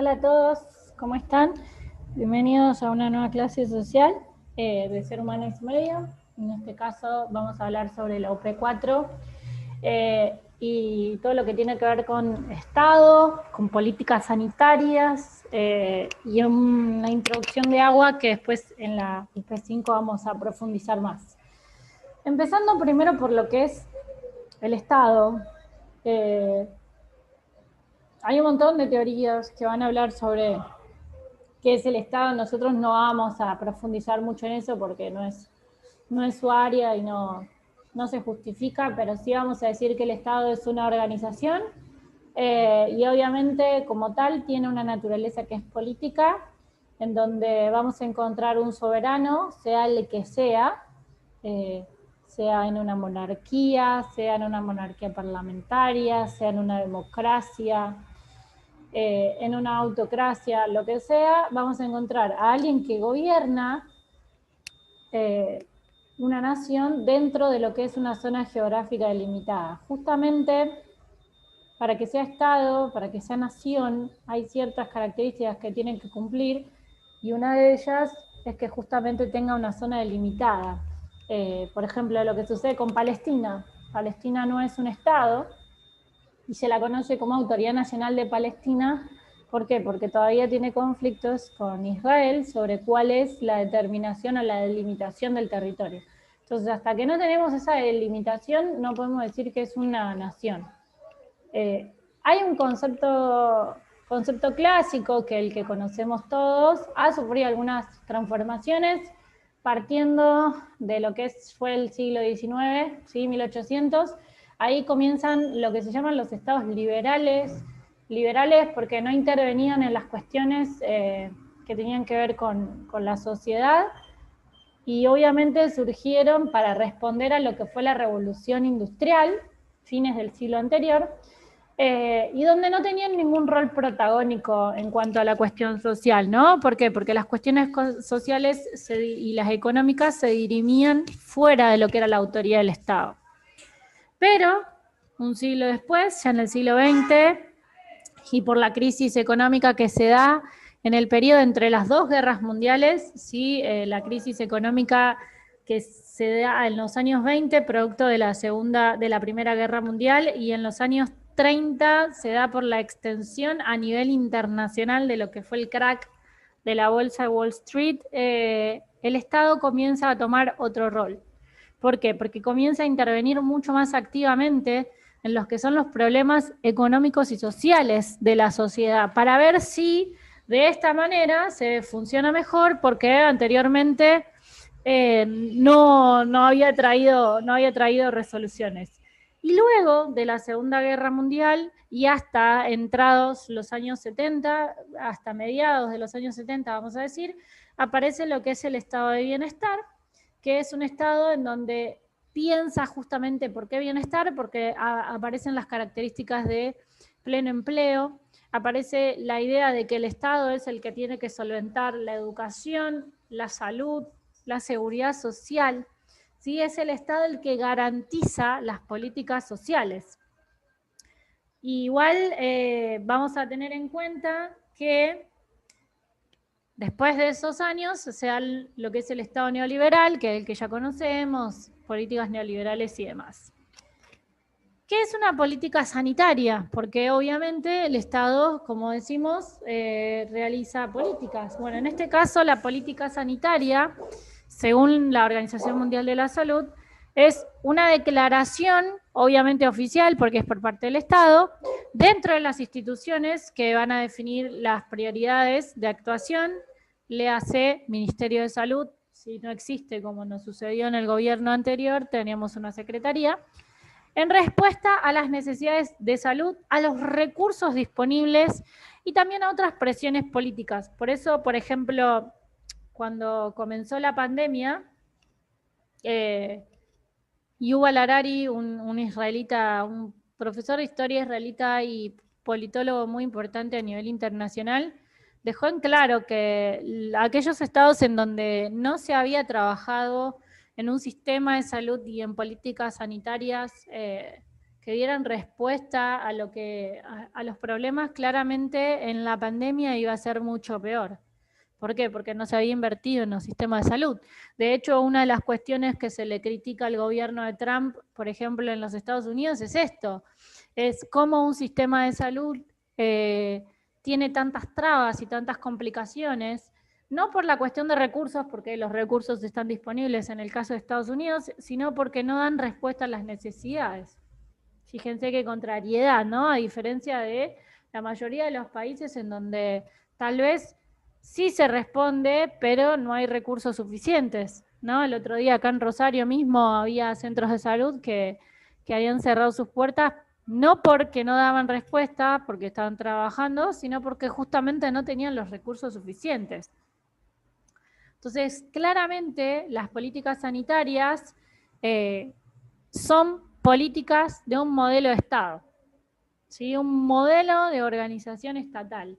Hola a todos, ¿cómo están? Bienvenidos a una nueva clase social de Ser Humano y su Medio. En este caso vamos a hablar sobre la UP4 y todo lo que tiene que ver con Estado, con políticas sanitarias y una introducción de agua que después en la UP5 vamos a profundizar más. Empezando primero por lo que es el Estado. Hay un montón de teorías que van a hablar sobre qué es el Estado. Nosotros no vamos a profundizar mucho en eso porque no es su área y no se justifica, pero sí vamos a decir que el Estado es una organización y obviamente como tal tiene una naturaleza que es política, en donde vamos a encontrar un soberano, sea el que sea, sea en una monarquía, sea en una monarquía parlamentaria, sea en una democracia, en una autocracia, lo que sea, vamos a encontrar a alguien que gobierna una nación dentro de lo que es una zona geográfica delimitada. Justamente para que sea Estado, para que sea nación, hay ciertas características que tienen que cumplir y una de ellas es que justamente tenga una zona delimitada. Por ejemplo, lo que sucede con Palestina. Palestina no es un Estado y se la conoce como Autoridad Nacional de Palestina. ¿Por qué? Porque todavía tiene conflictos con Israel sobre cuál es la determinación o la delimitación del territorio. Entonces, hasta que no tenemos esa delimitación, no podemos decir que es una nación. Hay un concepto clásico que el que conocemos todos ha sufrido algunas transformaciones partiendo de lo que fue el siglo XIX, ¿sí? 1800. Ahí comienzan lo que se llaman los estados liberales porque no intervenían en las cuestiones que tenían que ver con la sociedad y obviamente surgieron para responder a lo que fue la revolución industrial, fines del siglo anterior, y donde no tenían ningún rol protagónico en cuanto a la cuestión social, ¿no? ¿Por qué? Porque las cuestiones sociales y las económicas se dirimían fuera de lo que era la autoridad del Estado. Pero, un siglo después, ya en el siglo XX, y por la crisis económica que se da en el periodo entre las dos guerras mundiales, ¿sí? La crisis económica que se da en los años 20, producto de la Primera Guerra Mundial, y en los años 30 se da por la extensión a nivel internacional de lo que fue el crack de la bolsa de Wall Street. El Estado comienza a tomar otro rol. ¿Por qué? Porque comienza a intervenir mucho más activamente en los que son los problemas económicos y sociales de la sociedad, para ver si de esta manera se funciona mejor, porque anteriormente no había traído resoluciones. Y luego de la Segunda Guerra Mundial y hasta entrados los años 70, hasta mediados de los años 70, vamos a decir, aparece lo que es el estado de bienestar, que es un estado en donde piensa justamente por qué bienestar, porque aparecen las características de pleno empleo, aparece la idea de que el Estado es el que tiene que solventar la educación, la salud, la seguridad social, ¿sí? Es el Estado el que garantiza las políticas sociales. Igual vamos a tener en cuenta que después de esos años se da lo que es el Estado neoliberal, que es el que ya conocemos, políticas neoliberales y demás. ¿Qué es una política sanitaria? Porque obviamente el Estado, como decimos, realiza políticas. Bueno, en este caso la política sanitaria, según la Organización Mundial de la Salud, es una declaración, obviamente oficial, porque es por parte del Estado, dentro de las instituciones que van a definir las prioridades de actuación, léase Ministerio de Salud. Si no existe, como nos sucedió en el gobierno anterior, teníamos una secretaría, en respuesta a las necesidades de salud, a los recursos disponibles y también a otras presiones políticas. Por eso, por ejemplo, cuando comenzó la pandemia, Yuval Harari, un israelita, un profesor de historia israelita y politólogo muy importante a nivel internacional, dejó en claro que aquellos estados en donde no se había trabajado en un sistema de salud y en políticas sanitarias que que dieran respuesta a a los problemas, claramente en la pandemia iba a ser mucho peor. ¿Por qué? Porque no se había invertido en los sistemas de salud. De hecho, una de las cuestiones que se le critica al gobierno de Trump, por ejemplo, en los Estados Unidos, es esto, es cómo un sistema de salud tiene tantas trabas y tantas complicaciones, no por la cuestión de recursos, porque los recursos están disponibles en el caso de Estados Unidos, sino porque no dan respuesta a las necesidades. Fíjense qué contrariedad, ¿no? A diferencia de la mayoría de los países en donde tal vez sí se responde, pero no hay recursos suficientes, ¿no? El otro día acá en Rosario mismo había centros de salud que habían cerrado sus puertas, no porque no daban respuesta, porque estaban trabajando, sino porque justamente no tenían los recursos suficientes. Entonces, claramente las políticas sanitarias son políticas de un modelo de Estado, ¿sí? Un modelo de organización estatal.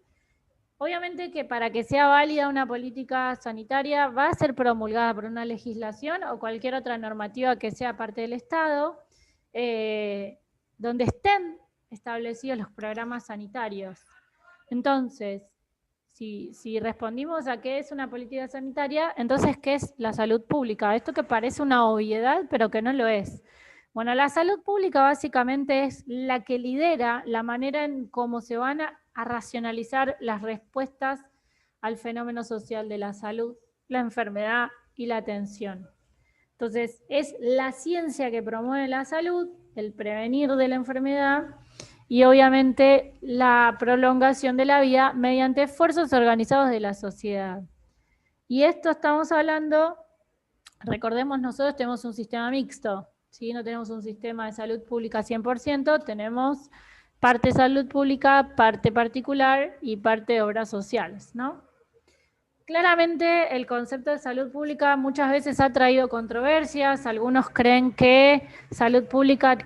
Obviamente que para que sea válida una política sanitaria va a ser promulgada por una legislación o cualquier otra normativa que sea parte del Estado, donde estén establecidos los programas sanitarios. Entonces, si respondimos a qué es una política sanitaria, entonces, ¿qué es la salud pública? Esto que parece una obviedad, pero que no lo es. Bueno, la salud pública básicamente es la que lidera la manera en cómo se van a racionalizar las respuestas al fenómeno social de la salud, la enfermedad y la atención. Entonces, es la ciencia que promueve la salud, el prevenir de la enfermedad y obviamente la prolongación de la vida mediante esfuerzos organizados de la sociedad. Y esto estamos hablando, recordemos, nosotros tenemos un sistema mixto, ¿sí? No tenemos un sistema de salud pública 100%, tenemos parte salud pública, parte particular y parte de obras sociales, ¿no? Claramente el concepto de salud pública muchas veces ha traído controversias, algunos creen que salud pública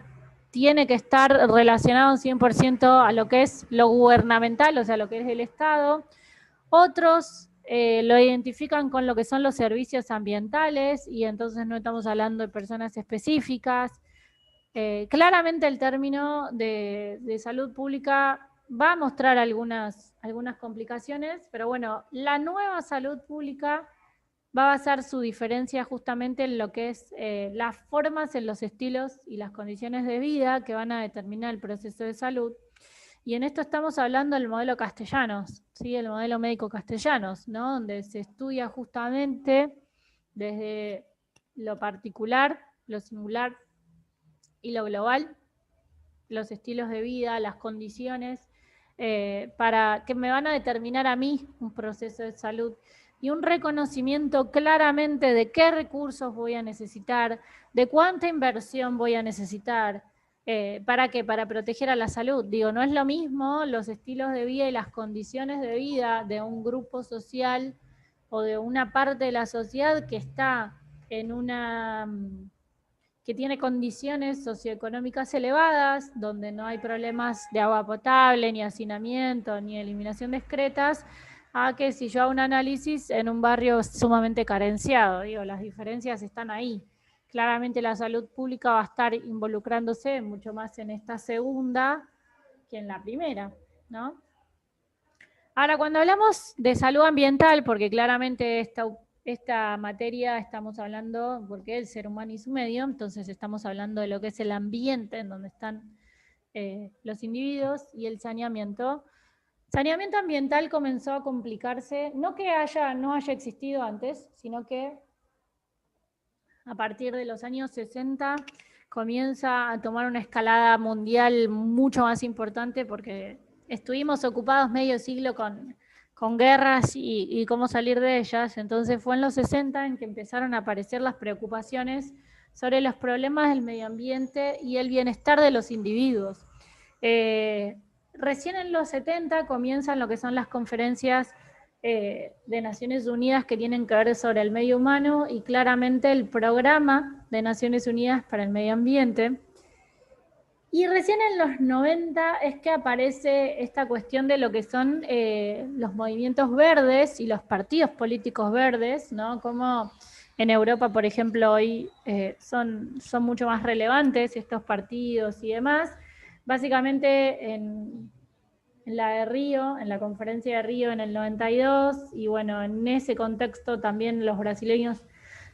tiene que estar relacionado 100% a lo que es lo gubernamental, o sea, lo que es el Estado. Otros lo identifican con lo que son los servicios ambientales y entonces no estamos hablando de personas específicas. Claramente el término de salud pública va a mostrar algunas complicaciones, pero bueno, la nueva salud pública va a basar su diferencia justamente en lo que es las formas, en los estilos y las condiciones de vida que van a determinar el proceso de salud. Y en esto estamos hablando del modelo Castellanos, ¿sí? El modelo médico Castellanos, ¿no? Donde se estudia justamente desde lo particular, lo singular y lo global, los estilos de vida, las condiciones, para que me van a determinar a mí un proceso de salud y un reconocimiento claramente de qué recursos voy a necesitar, de cuánta inversión voy a necesitar, ¿para qué? Para proteger a la salud. Digo, no es lo mismo los estilos de vida y las condiciones de vida de un grupo social o de una parte de la sociedad que está en una que tiene condiciones socioeconómicas elevadas, donde no hay problemas de agua potable, ni hacinamiento, ni eliminación de excretas, a que si yo hago un análisis en un barrio sumamente carenciado. Digo, las diferencias están ahí. Claramente la salud pública va a estar involucrándose mucho más en esta segunda que en la primera, ¿no? Ahora, cuando hablamos de salud ambiental, porque claramente esta materia estamos hablando, porque el ser humano y su medio, entonces estamos hablando de lo que es el ambiente en donde están los individuos y el saneamiento. Saneamiento ambiental comenzó a complicarse, no que no haya existido antes, sino que a partir de los años 60 comienza a tomar una escalada mundial mucho más importante porque estuvimos ocupados medio siglo con guerras y cómo salir de ellas. Entonces fue en los 60 en que empezaron a aparecer las preocupaciones sobre los problemas del medio ambiente y el bienestar de los individuos. Recién en los 70 comienzan lo que son las conferencias de Naciones Unidas que tienen que ver sobre el medio humano y claramente el programa de Naciones Unidas para el medio ambiente. Y recién en los 90 es que aparece esta cuestión de lo que son los movimientos verdes y los partidos políticos verdes, ¿no? Como En Europa, por ejemplo, hoy son mucho más relevantes estos partidos y demás. Básicamente en la de Río, en la conferencia de Río en el 92, y bueno, en ese contexto también los brasileños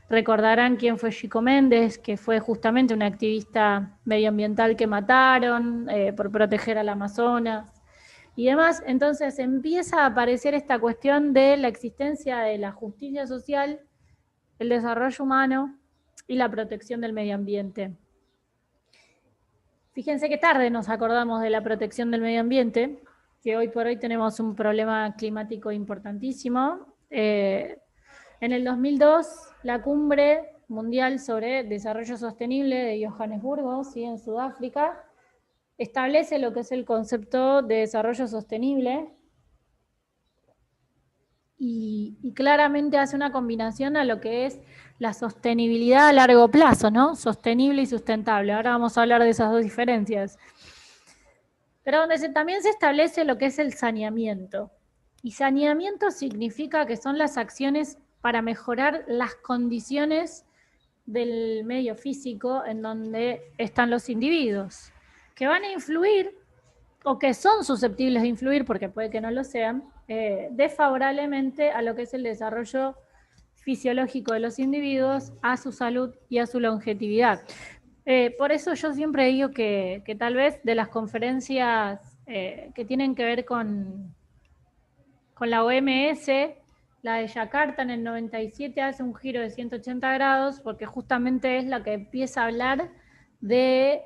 recordarán quién fue Chico Mendes, que fue justamente un activista medioambiental que mataron por proteger al Amazonas y demás. Entonces empieza a aparecer esta cuestión de la existencia de la justicia social, el desarrollo humano y la protección del medio ambiente. Fíjense que tarde nos acordamos de la protección del medio ambiente, que hoy por hoy tenemos un problema climático importantísimo. En el 2002, la Cumbre Mundial sobre Desarrollo Sostenible de Johannesburgo, ¿sí?, en Sudáfrica, establece lo que es el concepto de desarrollo sostenible y claramente hace una combinación a lo que es la sostenibilidad a largo plazo, ¿no? Sostenible y sustentable. Ahora vamos a hablar de esas dos diferencias. Pero donde también se establece lo que es el saneamiento. Y saneamiento significa que son las acciones para mejorar las condiciones del medio físico en donde están los individuos, que van a influir o que son susceptibles de influir, porque puede que no lo sean, desfavorablemente a lo que es el desarrollo fisiológico de los individuos, a su salud y a su longevidad. Por eso yo siempre digo que tal vez de las conferencias que tienen que ver con la OMS, la de Yakarta en el 97 hace un giro de 180 grados porque justamente es la que empieza a hablar de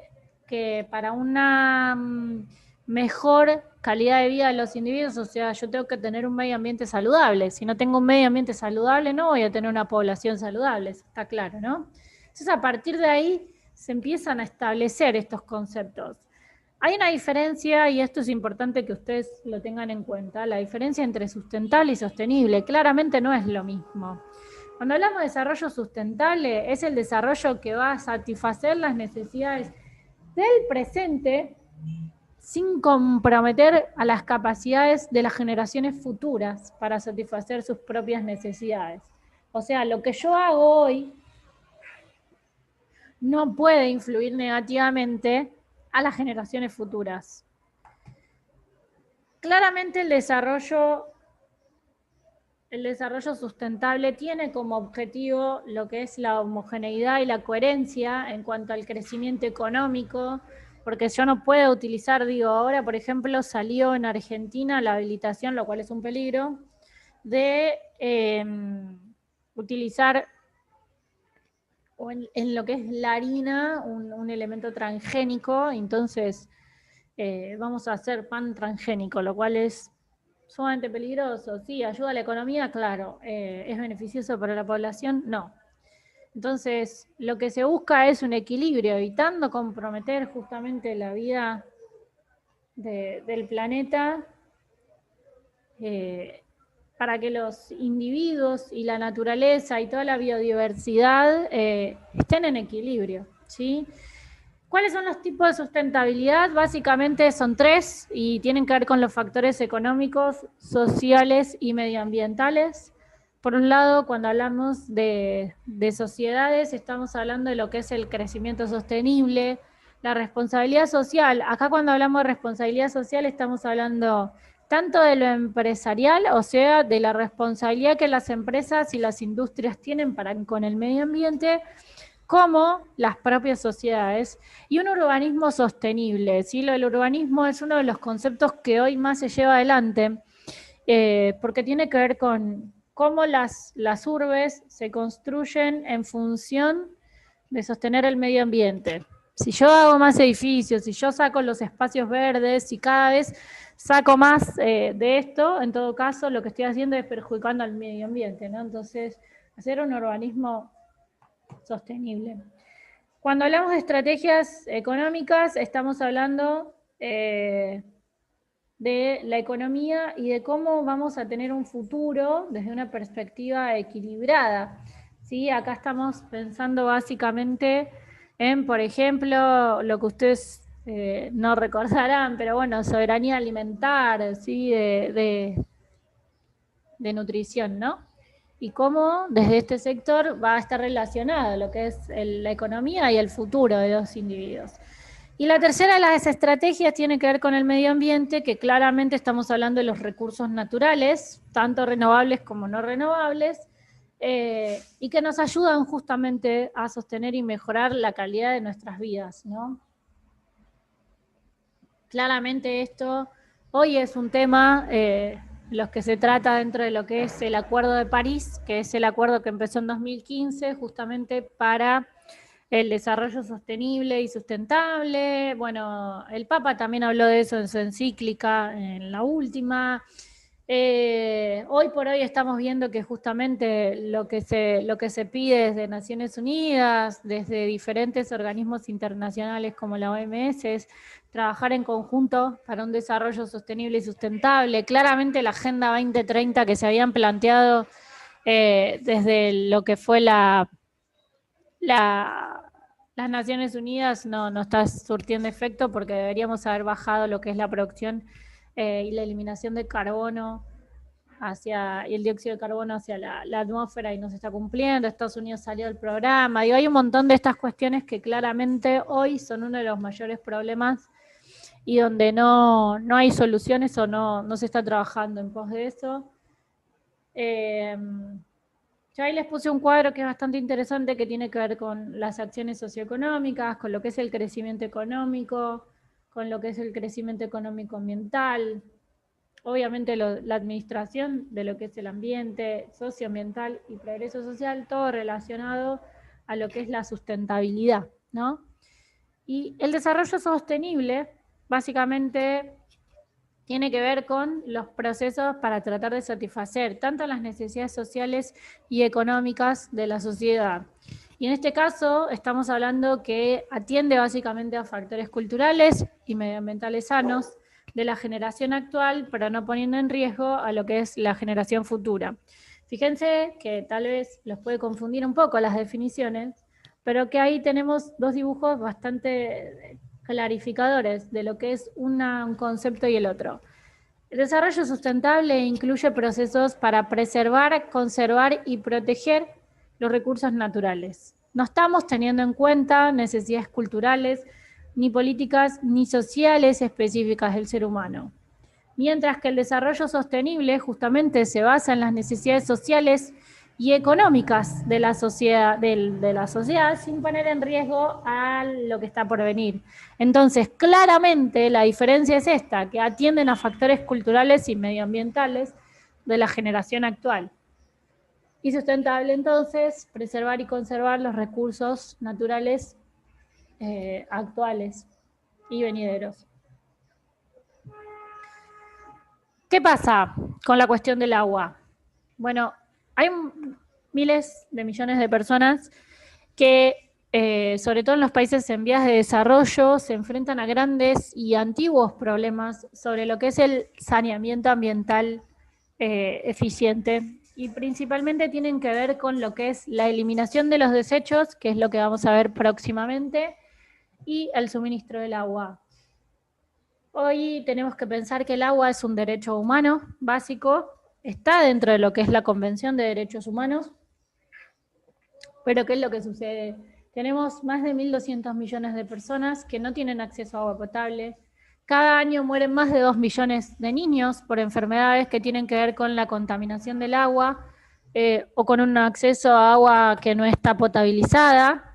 que para una mejor calidad de vida de los individuos, o sea, yo tengo que tener un medio ambiente saludable. Si no tengo un medio ambiente saludable, no voy a tener una población saludable, eso está claro, ¿no? Entonces, a partir de ahí se empiezan a establecer estos conceptos. Hay una diferencia, y esto es importante que ustedes lo tengan en cuenta, la diferencia entre sustentable y sostenible. Claramente no es lo mismo. Cuando hablamos de desarrollo sustentable, es el desarrollo que va a satisfacer las necesidades del presente sin comprometer a las capacidades de las generaciones futuras para satisfacer sus propias necesidades. O sea, lo que yo hago hoy no puede influir negativamente a las generaciones futuras. Claramente el desarrollo sustentable tiene como objetivo lo que es la homogeneidad y la coherencia en cuanto al crecimiento económico, porque yo no puedo utilizar, ahora por ejemplo salió en Argentina la habilitación, lo cual es un peligro, de utilizar en lo que es la harina un elemento transgénico, entonces vamos a hacer pan transgénico, lo cual es sumamente peligroso. Sí, ayuda a la economía, claro. ¿Es beneficioso para la población? No. Entonces, lo que se busca es un equilibrio, evitando comprometer justamente la vida del planeta para que los individuos y la naturaleza y toda la biodiversidad estén en equilibrio, ¿sí? ¿Cuáles son los tipos de sustentabilidad? Básicamente son tres y tienen que ver con los factores económicos, sociales y medioambientales. Por un lado, cuando hablamos de sociedades, estamos hablando de lo que es el crecimiento sostenible, la responsabilidad social. Acá cuando hablamos de responsabilidad social estamos hablando tanto de lo empresarial, o sea, de la responsabilidad que las empresas y las industrias tienen con el medio ambiente, como las propias sociedades, y un urbanismo sostenible. ¿Sí? El urbanismo es uno de los conceptos que hoy más se lleva adelante, porque tiene que ver con cómo las urbes se construyen en función de sostener el medio ambiente. Si yo hago más edificios, si yo saco los espacios verdes, si cada vez saco más de esto, en todo caso lo que estoy haciendo es perjudicando al medio ambiente, ¿no? Entonces, hacer un urbanismo sostenible. Cuando hablamos de estrategias económicas, estamos hablando de la economía y de cómo vamos a tener un futuro desde una perspectiva equilibrada. ¿Sí? Acá estamos pensando básicamente en, por ejemplo, lo que ustedes no recordarán, pero bueno, soberanía alimentar, ¿sí? de nutrición, ¿no? y cómo desde este sector va a estar relacionado lo que es la economía y el futuro de los individuos. Y la tercera de las estrategias tiene que ver con el medio ambiente, que claramente estamos hablando de los recursos naturales, tanto renovables como no renovables, y que nos ayudan justamente a sostener y mejorar la calidad de nuestras vidas, ¿no? Claramente esto hoy es un tema, los que se trata dentro de lo que es el Acuerdo de París, que es el acuerdo que empezó en 2015 justamente para el desarrollo sostenible y sustentable. Bueno, el Papa también habló de eso en su encíclica, en la última. Hoy por hoy estamos viendo que justamente lo que se pide desde Naciones Unidas, desde diferentes organismos internacionales como la OMS, es trabajar en conjunto para un desarrollo sostenible y sustentable. Claramente la Agenda 2030 que se habían planteado desde lo que fue las Naciones Unidas no está surtiendo efecto, porque deberíamos haber bajado lo que es la producción y la eliminación de carbono y el dióxido de carbono hacia la atmósfera, y no se está cumpliendo. Estados Unidos salió del programa, y hay un montón de estas cuestiones que claramente hoy son uno de los mayores problemas y donde no hay soluciones o no se está trabajando en pos de eso. Yo ahí les puse un cuadro que es bastante interesante, que tiene que ver con las acciones socioeconómicas, con lo que es el crecimiento económico, con lo que es el crecimiento económico ambiental, obviamente la administración de lo que es el ambiente, socioambiental y progreso social, todo relacionado a lo que es la sustentabilidad, ¿no? Y el desarrollo sostenible, básicamente, tiene que ver con los procesos para tratar de satisfacer tanto las necesidades sociales y económicas de la sociedad. Y en este caso estamos hablando que atiende básicamente a factores culturales y medioambientales sanos de la generación actual, pero no poniendo en riesgo a lo que es la generación futura. Fíjense que tal vez los puede confundir un poco las definiciones, pero que ahí tenemos dos dibujos bastante clarificadores de lo que es un concepto y el otro. El desarrollo sustentable incluye procesos para preservar, conservar y proteger los recursos naturales. No estamos teniendo en cuenta necesidades culturales, ni políticas, ni sociales específicas del ser humano. Mientras que el desarrollo sostenible justamente se basa en las necesidades sociales y económicas de la sociedad sin poner en riesgo a lo que está por venir. Entonces, claramente la diferencia es esta, que atienden a factores culturales y medioambientales de la generación actual. Y sustentable, entonces, preservar y conservar los recursos naturales actuales y venideros. ¿Qué pasa con la cuestión del agua? Bueno, hay miles de millones de personas que, sobre todo en los países en vías de desarrollo, se enfrentan a grandes y antiguos problemas sobre lo que es el saneamiento ambiental eficiente, y principalmente tienen que ver con lo que es la eliminación de los desechos, que es lo que vamos a ver próximamente, y el suministro del agua. Hoy tenemos que pensar que el agua es un derecho humano básico, está dentro de lo que es la Convención de Derechos Humanos, pero ¿qué es lo que sucede? Tenemos más de 1.200 millones de personas que no tienen acceso a agua potable. Cada año mueren más de 2 millones de niños por enfermedades que tienen que ver con la contaminación del agua o con un acceso a agua que no está potabilizada.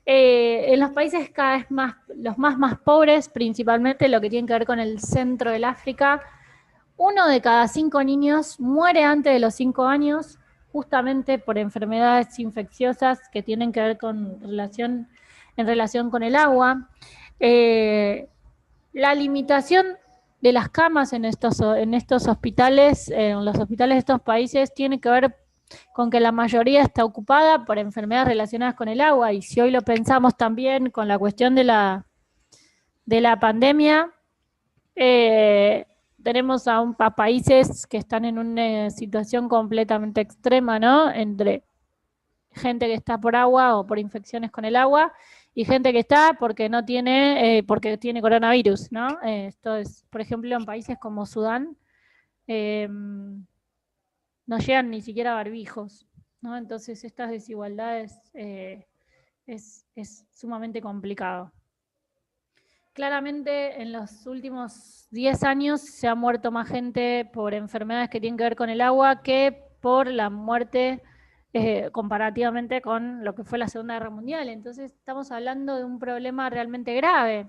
En los países cada vez los más pobres, principalmente lo que tiene que ver con el centro del África, 1 de cada 5 niños muere antes de los 5 años, justamente por enfermedades infecciosas que tienen que ver en relación con el agua. La limitación de las camas en estos hospitales, en los hospitales de estos países, tiene que ver con que la mayoría está ocupada por enfermedades relacionadas con el agua, y si hoy lo pensamos también con la cuestión de la pandemia, tenemos a países que están en una situación completamente extrema, ¿no? Entre gente que está por agua o por infecciones con el agua, y gente que está porque porque tiene coronavirus, ¿no? Esto es, por ejemplo, en países como Sudán, no llegan ni siquiera a barbijos, ¿no? Entonces estas desigualdades es sumamente complicado. Claramente en los últimos 10 años se ha muerto más gente por enfermedades que tienen que ver con el agua que por la muerte comparativamente con lo que fue la Segunda Guerra Mundial. Entonces estamos hablando de un problema realmente grave.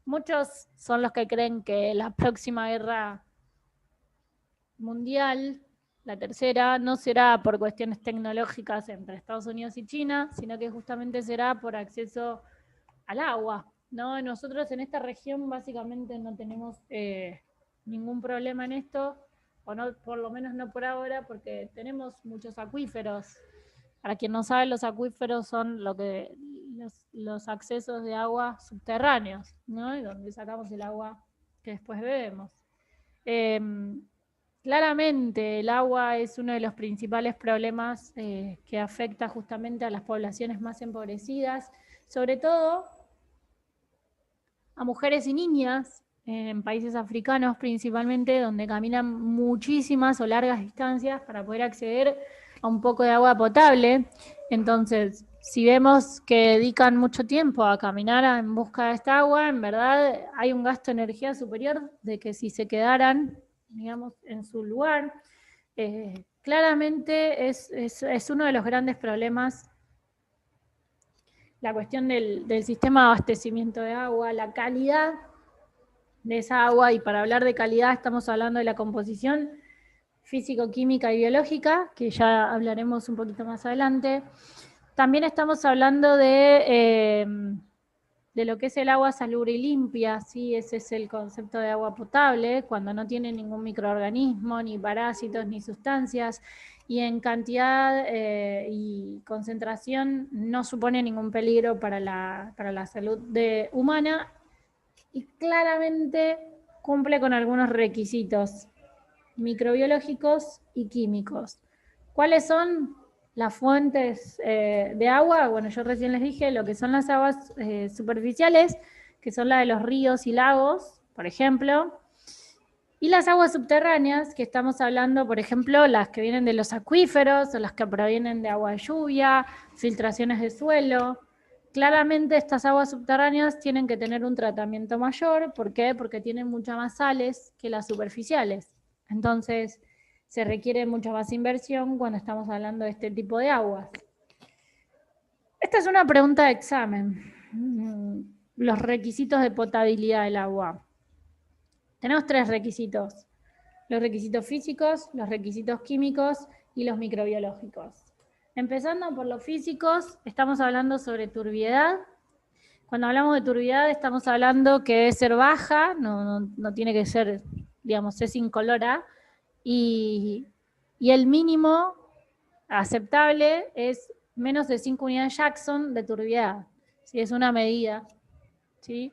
Muchos son los que creen que la próxima guerra mundial, la tercera, no será por cuestiones tecnológicas entre Estados Unidos y China, sino que justamente será por acceso al agua, ¿no? Nosotros en esta región básicamente no tenemos ningún problema en esto, o no, por lo menos no por ahora, porque tenemos muchos acuíferos. Para quien no sabe, los acuíferos son los accesos de agua subterráneos, ¿no? Y donde sacamos el agua que después bebemos. Claramente el agua es uno de los principales problemas que afecta justamente a las poblaciones más empobrecidas, sobre todo a mujeres y niñas en países africanos principalmente, donde caminan muchísimas o largas distancias para poder acceder a un poco de agua potable. Entonces, si vemos que dedican mucho tiempo a caminar en busca de esta agua, en verdad hay un gasto de energía superior de que si se quedaran, digamos, en su lugar. Claramente es uno de los grandes problemas la cuestión del sistema de abastecimiento de agua, la calidad de esa agua, y para hablar de calidad estamos hablando de la composición físico-química y biológica, que ya hablaremos un poquito más adelante. También estamos hablando de lo que es el agua salubre y limpia, ¿sí? Ese es el concepto de agua potable, cuando no tiene ningún microorganismo, ni parásitos, ni sustancias, y en cantidad y concentración no supone ningún peligro para la salud humana, y claramente cumple con algunos requisitos microbiológicos y químicos. ¿Cuáles son las fuentes de agua? Bueno, yo recién les dije lo que son las aguas superficiales, que son las de los ríos y lagos, por ejemplo, y las aguas subterráneas, que estamos hablando, por ejemplo, las que vienen de los acuíferos o las que provienen de agua de lluvia, filtraciones de suelo. Claramente estas aguas subterráneas tienen que tener un tratamiento mayor. ¿Por qué? Porque tienen muchas más sales que las superficiales. Entonces, se requiere mucha más inversión cuando estamos hablando de este tipo de aguas. Esta es una pregunta de examen. Los requisitos de potabilidad del agua. Tenemos 3 requisitos: los requisitos físicos, los requisitos químicos y los microbiológicos. Empezando por los físicos, estamos hablando sobre turbiedad. Cuando hablamos de turbiedad estamos hablando que debe ser baja, no tiene que ser, digamos, es incolora, y el mínimo aceptable es menos de 5 unidades Jackson de turbiedad. ¿Sí? Es una medida, ¿sí?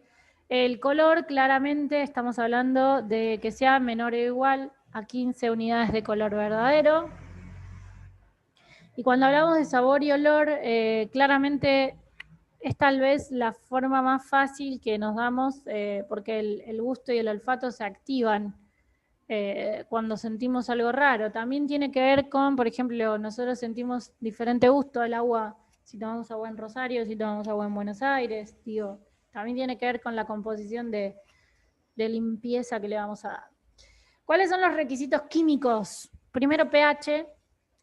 El color, claramente, estamos hablando de que sea menor o igual a 15 unidades de color verdadero. Y cuando hablamos de sabor y olor, claramente es tal vez la forma más fácil que nos damos, porque el gusto y el olfato se activan cuando sentimos algo raro. También tiene que ver con, por ejemplo, nosotros sentimos diferente gusto al agua si tomamos agua en Rosario, si tomamos agua en Buenos Aires, digo. También tiene que ver con la composición de limpieza que le vamos a dar. ¿Cuáles son los requisitos químicos? Primero, pH.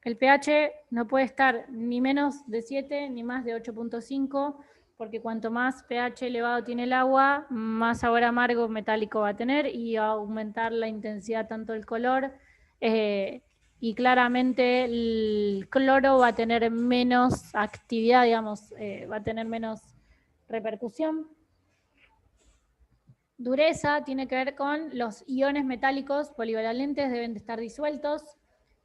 El pH no puede estar ni menos de 7 ni más de 8.5, porque cuanto más pH elevado tiene el agua, más sabor amargo metálico va a tener y va a aumentar la intensidad tanto del color, y claramente el cloro va a tener menos actividad, digamos, va a tener menos repercusión. Dureza tiene que ver con los iones metálicos polivalentes, deben de estar disueltos.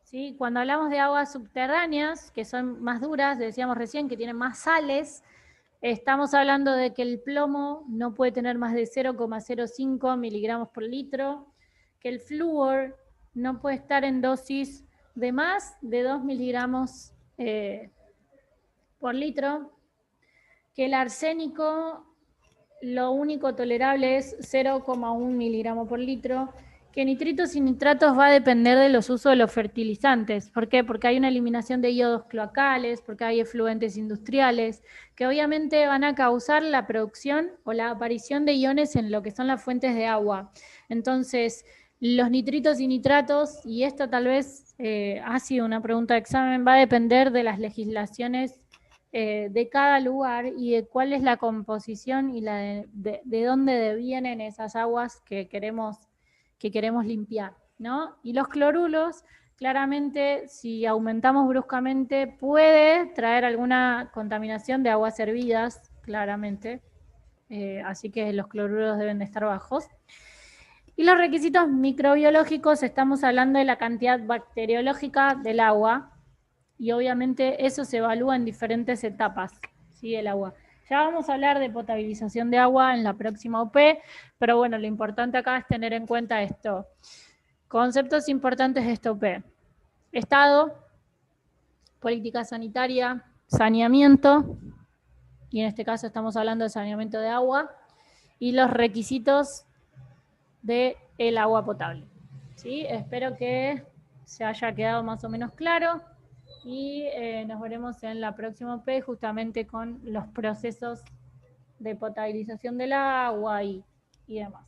¿Sí? Cuando hablamos de aguas subterráneas, que son más duras, decíamos recién que tienen más sales, estamos hablando de que el plomo no puede tener más de 0,05 miligramos por litro, que el flúor no puede estar en dosis de más de 2 miligramos por litro, que el arsénico lo único tolerable es 0,1 miligramo por litro, Que nitritos y nitratos va a depender de los usos de los fertilizantes. ¿Por qué? Porque hay una eliminación de iodos cloacales, porque hay efluentes industriales, que obviamente van a causar la producción o la aparición de iones en lo que son las fuentes de agua. Entonces, los nitritos y nitratos, y esta tal vez ha sido una pregunta de examen, va a depender de las legislaciones de cada lugar y de cuál es la composición y de dónde vienen esas aguas que queremos limpiar, ¿no? Y los cloruros, claramente, si aumentamos bruscamente, puede traer alguna contaminación de aguas hervidas, claramente. Así que los cloruros deben de estar bajos. Y los requisitos microbiológicos, estamos hablando de la cantidad bacteriológica del agua, y obviamente eso se evalúa en diferentes etapas, ¿sí? El agua. Ya vamos a hablar de potabilización de agua en la próxima OP, pero bueno, lo importante acá es tener en cuenta esto. Conceptos importantes de esta OP. Estado, política sanitaria, saneamiento, y en este caso estamos hablando de saneamiento de agua, y los requisitos del agua potable. ¿Sí? Espero que se haya quedado más o menos claro. Y nos veremos en la próxima OP justamente con los procesos de potabilización del agua y demás.